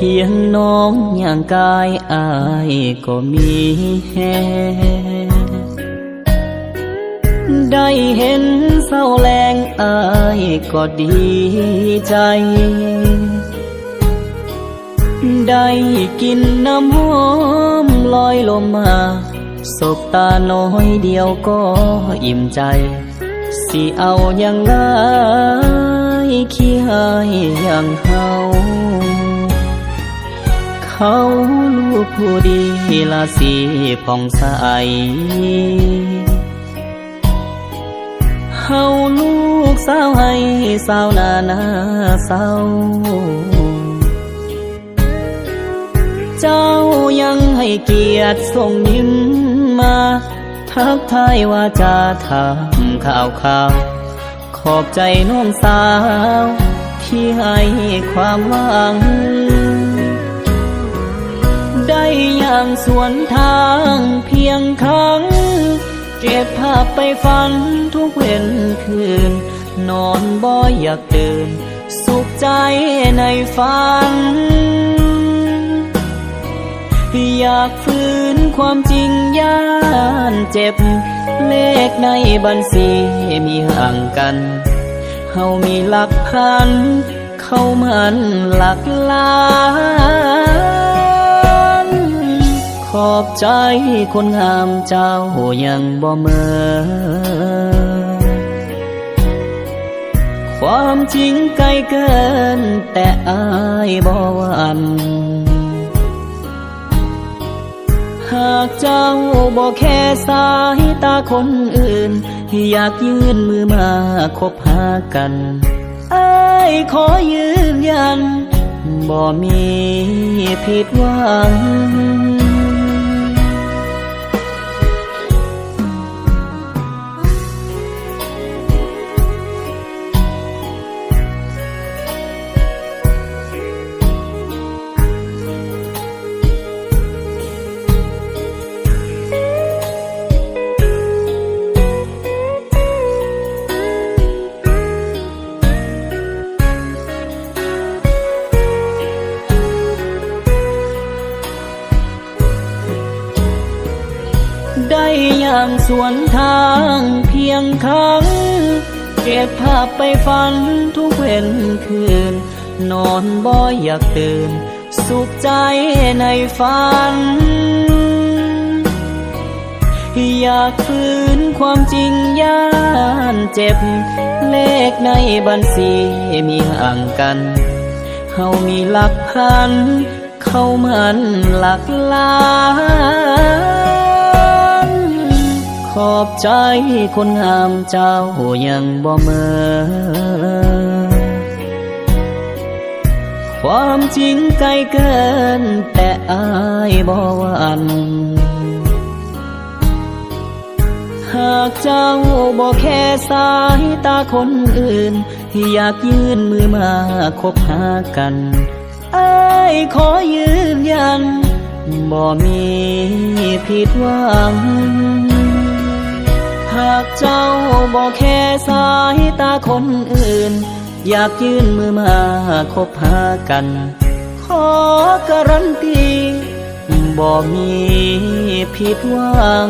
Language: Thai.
พียงน้องอย่างกายอายก็มีแฮได้เห็นเศร้าแรงอายก็ดีใจได้กินน้ำหอมลอยลมมาสบตาน้อยเดียวก็อิ่มใจสิเอาอย่างไรขี้หายอย่างเขาลูกผู้ดีละสีผ่องใสเฮาลูกสาวให้สาวนาเศร้าเจ้ายังให้เกียรติส่งยิ้มมาทักทายว่าจะทำข่าวขอบใจน้องสาวที่ให้ความหวังได้อย่างสวนทางเพียงครั้งเก็บภาพไปฝันทุกเว้นคืนนอนบ่อยากตื่นสุขใจในฝันอยากฝืนความจริงย่านเจ็บเลขในบัญชีมีห่างกันเฮามีหลักพันเข้ามันหลักล้านขอบใจคนงามเจ้ายังบ่เมินความจริงไกลเกินแต่อายบ่หวั่นหากเจ้าบอกแค่สายตาคนอื่นอยากยื่นมือมาคบหากันอ้ายขอยืนยันบ่มีผิดหวังได้อย่างสวนทางเพียงครั้งเก็บภาพไปฝันทุกเว้นคืนนอนบ่อยากตื่นสุขใจในฝันอยากฝืนความจริงย่านเจ็บเลขในบัญชีมีห่างกันเฮามีหลักพันเข้ามันหลักล้านขอบใจคนงามเจ้ายังบ่เมินความจริงไกลเกินแต่อายบ่หวั่นหากเจ้าบอกแค่สายตาคนอื่นอยากยื่นมือมาคบหากันอ้ายขอยืนยันบ่มีผิดหวังหากเจ้าบอกแค่สายตาคนอื่นอยากยื่นมือมาคบหากันขอการันตีบ่มีผิดหวัง